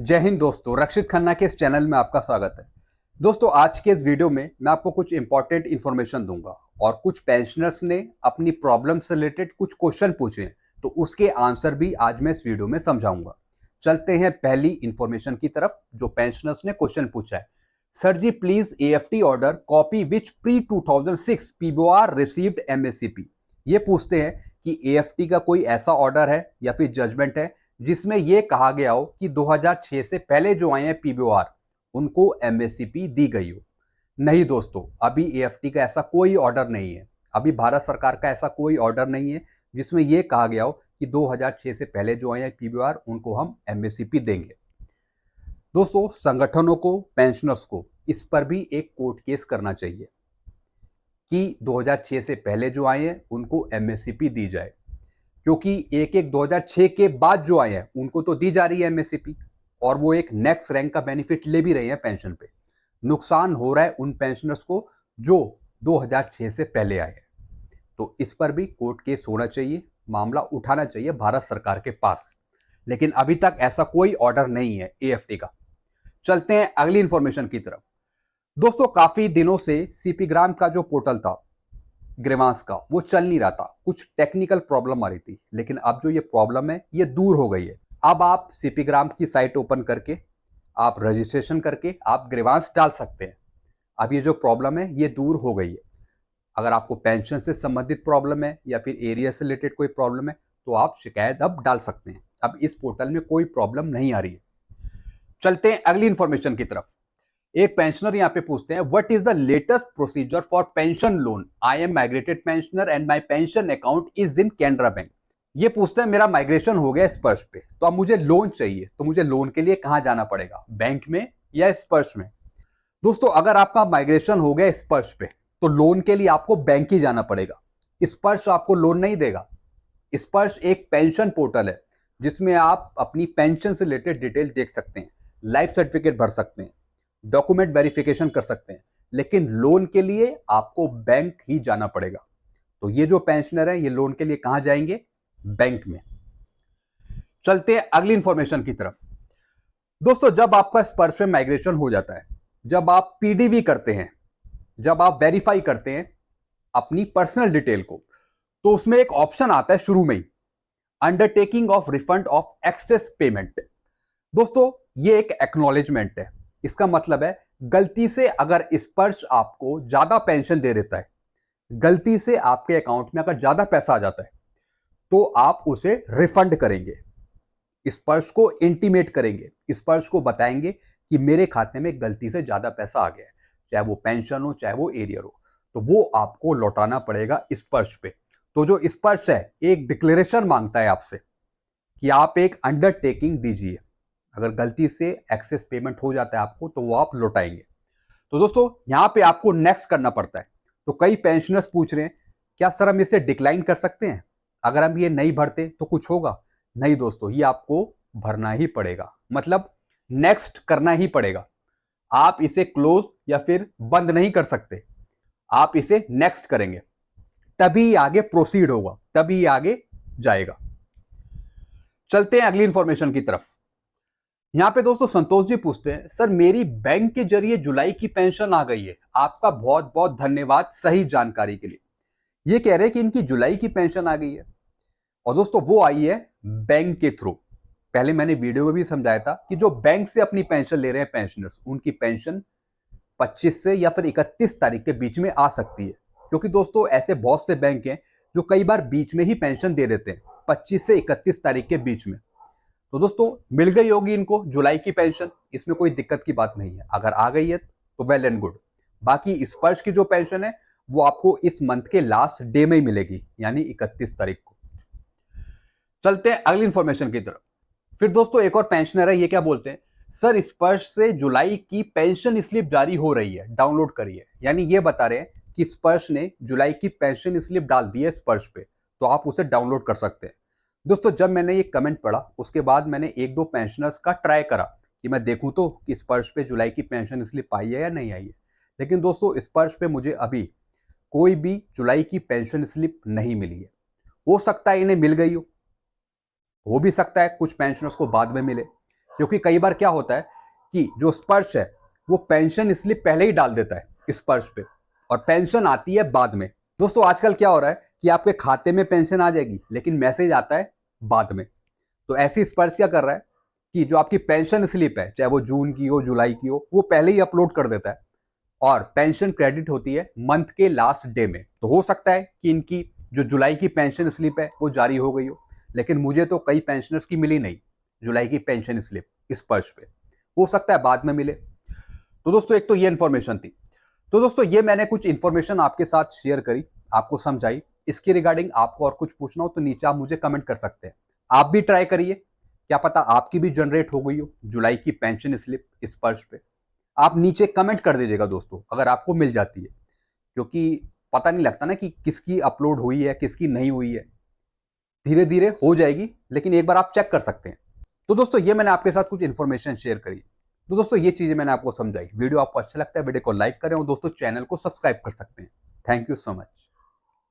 जय हिंद दोस्तों, रक्षित खन्ना के इस चैनल में आपका स्वागत है। दोस्तों, आज के इस वीडियो में मैं आपको कुछ इंपॉर्टेंट इन्फॉर्मेशन दूंगा और कुछ पेंशनर्स ने अपनी प्रॉब्लम से रिलेटेड कुछ क्वेश्चन पूछे हैं, तो उसके आंसर भी आज मैं इस वीडियो में समझाऊंगा। चलते हैं पहली इंफॉर्मेशन की तरफ, जो पेंशनर्स ने क्वेश्चन पूछा है। Sir ji, please AFT order copy which pre 2006 PBOR received MSCP. ये पूछते हैं कि एएफटी का कोई ऐसा ऑर्डर है या फिर जजमेंट है जिसमें यह कहा गया हो कि 2006 से पहले जो आए हैं पीबीओआर उनको एमएससीपी दी गई हो। नहीं दोस्तों, अभी एएफटी का ऐसा कोई ऑर्डर नहीं है। अभी भारत सरकार का ऐसा कोई ऑर्डर नहीं है जिसमें यह कहा गया हो कि 2006 से पहले जो आए हैं पीबीओआर उनको हम एमएससीपी देंगे। दोस्तों, संगठनों को, पेंशनर्स को इस पर भी एक कोर्ट केस करना चाहिए कि 2006 से पहले जो आए हैं उनको एमएससीपी दी जाए, क्योंकि एक 2006 के बाद जो आए हैं उनको तो दी जा रही है एमएससीपी और वो एक नेक्स्ट रैंक का बेनिफिट ले भी रहे हैं पेंशन पे। नुकसान हो रहा है उन पेंशनर्स को जो 2006 से पहले आए हैं। तो इस पर भी कोर्ट केस होना चाहिए, मामला उठाना चाहिए भारत सरकार के पास, लेकिन अभी तक ऐसा कोई ऑर्डर नहीं है एएफटी का। चलते हैं अगली इंफॉर्मेशन की तरफ। दोस्तों, काफी दिनों से सीपी ग्राम का जो पोर्टल था ग्रीवांस का, वो चल नहीं रहा था। कुछ टेक्निकल प्रॉब्लम आ रही थी, लेकिन अब जो ये प्रॉब्लम है ये दूर हो गई है। अब आप सीपी ग्राम की साइट ओपन करके आप रजिस्ट्रेशन करके आप ग्रीवांस डाल सकते हैं। अब ये जो प्रॉब्लम है ये दूर हो गई है। अगर आपको पेंशन से संबंधित प्रॉब्लम है या फिर एरिया से रिलेटेड कोई प्रॉब्लम है तो आप शिकायत अब डाल सकते हैं। अब इस पोर्टल में कोई प्रॉब्लम नहीं आ रही है। चलते हैं अगली इंफॉर्मेशन की तरफ। एक पेंशनर यहां पे पूछते हैं, what is the latest procedure for pension loan? I am migrated pensioner and my pension account is in Canara bank. ये पूछते हैं, मेरा माइग्रेशन हो गया स्पर्श पे, तो अब मुझे लोन चाहिए, तो मुझे लोन के लिए कहां जाना पड़ेगा, बैंक में या स्पर्श में? दोस्तों, अगर आपका माइग्रेशन हो गया स्पर्श पे तो लोन के लिए आपको बैंक ही जाना पड़ेगा। स्पर्श आपको लोन नहीं देगा। स्पर्श एक पेंशन पोर्टल है जिसमें आप अपनी पेंशन से रिलेटेड डिटेल देख सकते हैं, लाइफ सर्टिफिकेट भर सकते हैं, डॉक्यूमेंट वेरिफिकेशन कर सकते हैं, लेकिन लोन के लिए आपको बैंक ही जाना पड़ेगा। तो ये जो पेंशनर है ये लोन के लिए कहां जाएंगे? बैंक में। चलते हैं अगली इंफॉर्मेशन की तरफ। दोस्तों, जब आपका स्पर्श में माइग्रेशन हो जाता है, जब आप पीडीवी करते हैं, जब आप वेरीफाई करते हैं अपनी पर्सनल डिटेल को, तो उसमें एक ऑप्शन आता है शुरू में ही, undertaking of refund of excess payment. दोस्तों, ये एक एक्नॉलेजमेंट है। इसका मतलब है गलती से अगर स्पर्श आपको ज्यादा पेंशन दे देता है, गलती से आपके अकाउंट में अगर ज्यादा पैसा आ जाता है, तो आप उसे रिफंड करेंगे। स्पर्श को इंटीमेट करेंगे, स्पर्श को बताएंगे कि मेरे खाते में गलती से ज्यादा पैसा आ गया है, चाहे वो पेंशन हो चाहे वो एरियर हो, तो वो आपको लौटाना पड़ेगा स्पर्श पे। तो जो स्पर्श है एक डिक्लेरेशन मांगता है आपसे कि आप एक अंडरटेकिंग दीजिए, अगर गलती से एक्सेस पेमेंट हो जाता है आपको तो वो आप लौटाएंगे। तो दोस्तों, यहां पे आपको नेक्स्ट करना पड़ता है। तो कई पेंशनर्स पूछ रहे हैं, क्या सर हम इसे डिक्लाइन कर सकते हैं? अगर हम ये नहीं भरते तो कुछ होगा? नहीं दोस्तों, ये आपको भरना ही पड़ेगा, मतलब नेक्स्ट करना ही पड़ेगा। आप इसे क्लोज या फिर बंद नहीं कर सकते, आप इसे नेक्स्ट करेंगे, तभी आगे प्रोसीड होगा, तभी आगे जाएगा। चलते हैं अगली इंफॉर्मेशन की तरफ। यहां पे दोस्तों संतोष जी पूछते हैं, सर मेरी बैंक के जरिए जुलाई की पेंशन आ गई है, आपका बहुत बहुत धन्यवाद सही जानकारी के लिए। ये कह रहे हैं कि इनकी जुलाई की पेंशन आ गई है, और दोस्तों वो आई है बैंक के थ्रू। पहले मैंने वीडियो में भी समझाया था कि जो बैंक से अपनी पेंशन ले रहे हैं पेंशनर्स, उनकी पेंशन 25 से या फिर 31 तारीख के बीच में आ सकती है, क्योंकि दोस्तों ऐसे बहुत से बैंक हैं जो कई बार बीच में ही पेंशन दे देते हैं, 25 से 31 तारीख के बीच में। तो दोस्तों मिल गई होगी इनको जुलाई की पेंशन, इसमें कोई दिक्कत की बात नहीं है। अगर आ गई है तो वेल एंड गुड। बाकी स्पर्श की जो पेंशन है वो आपको इस मंथ के लास्ट डे में ही मिलेगी, यानी 31 तारीख को। चलते हैं अगली इंफॉर्मेशन की तरफ। फिर दोस्तों एक और पेंशनर है, ये क्या बोलते हैं, सर स्पर्श से जुलाई की पेंशन स्लिप जारी हो रही है, डाउनलोड करिए। यानी ये बता रहे हैं कि स्पर्श ने जुलाई की पेंशन स्लिप डाल दी है स्पर्श पे, तो आप उसे डाउनलोड कर सकते हैं। दोस्तों, जब मैंने ये कमेंट पढ़ा उसके बाद मैंने एक दो पेंशनर्स का ट्राई करा कि मैं देखूं तो कि स्पर्श पे जुलाई की पेंशन स्लिप आई है या नहीं आई है, लेकिन दोस्तों स्पर्श पे मुझे अभी कोई भी जुलाई की पेंशन स्लिप नहीं मिली है। हो सकता है इन्हें मिल गई हो भी सकता है कुछ पेंशनर्स को बाद में मिले, क्योंकि कई बार क्या होता है कि जो स्पर्श है वो पेंशन स्लिप पहले ही डाल देता है स्पर्श पे, और पेंशन आती है बाद में। दोस्तों आजकल क्या हो रहा है कि आपके खाते में पेंशन आ जाएगी लेकिन मैसेज आता है बाद में। तो ऐसी स्पर्श क्या कर रहा है कि जो आपकी पेंशन स्लिप है, चाहे वो जून की हो जुलाई की हो, वो पहले ही अपलोड कर देता है और पेंशन क्रेडिट होती है मंथ के लास्ट डे में। तो हो सकता है कि इनकी जो जुलाई की पेंशन स्लिप है वो जारी हो गई हो, लेकिन मुझे तो कई पेंशनर्स की मिली नहीं जुलाई की पेंशन स्लिप स्पर्श पे, हो सकता है बाद में मिले। तो दोस्तों एक तो ये इन्फॉर्मेशन थी। तो दोस्तों ये मैंने कुछ इन्फॉर्मेशन आपके साथ शेयर करी, आपको समझाई। इसके रिगार्डिंग आपको और कुछ पूछना हो तो नीचे आप मुझे कमेंट कर सकते हैं। आप भी ट्राई करिए, क्या पता आपकी भी जनरेट हो गई हो जुलाई की पेंशन स्लिप स्पर्श पे। आप नीचे कमेंट कर दीजिएगा दोस्तों अगर आपको मिल जाती है, क्योंकि पता नहीं लगता ना कि किसकी अपलोड हुई है किसकी नहीं हुई है। धीरे धीरे हो जाएगी, लेकिन एक बार आप चेक कर सकते हैं। तो दोस्तों ये मैंने आपके साथ कुछ इन्फॉर्मेशन शेयर करी। तो दोस्तों ये चीजें मैंने आपको समझाई। वीडियो आपको अच्छा लगता है वीडियो को लाइक करें और दोस्तों चैनल को सब्सक्राइब कर सकते हैं। Thank you so much.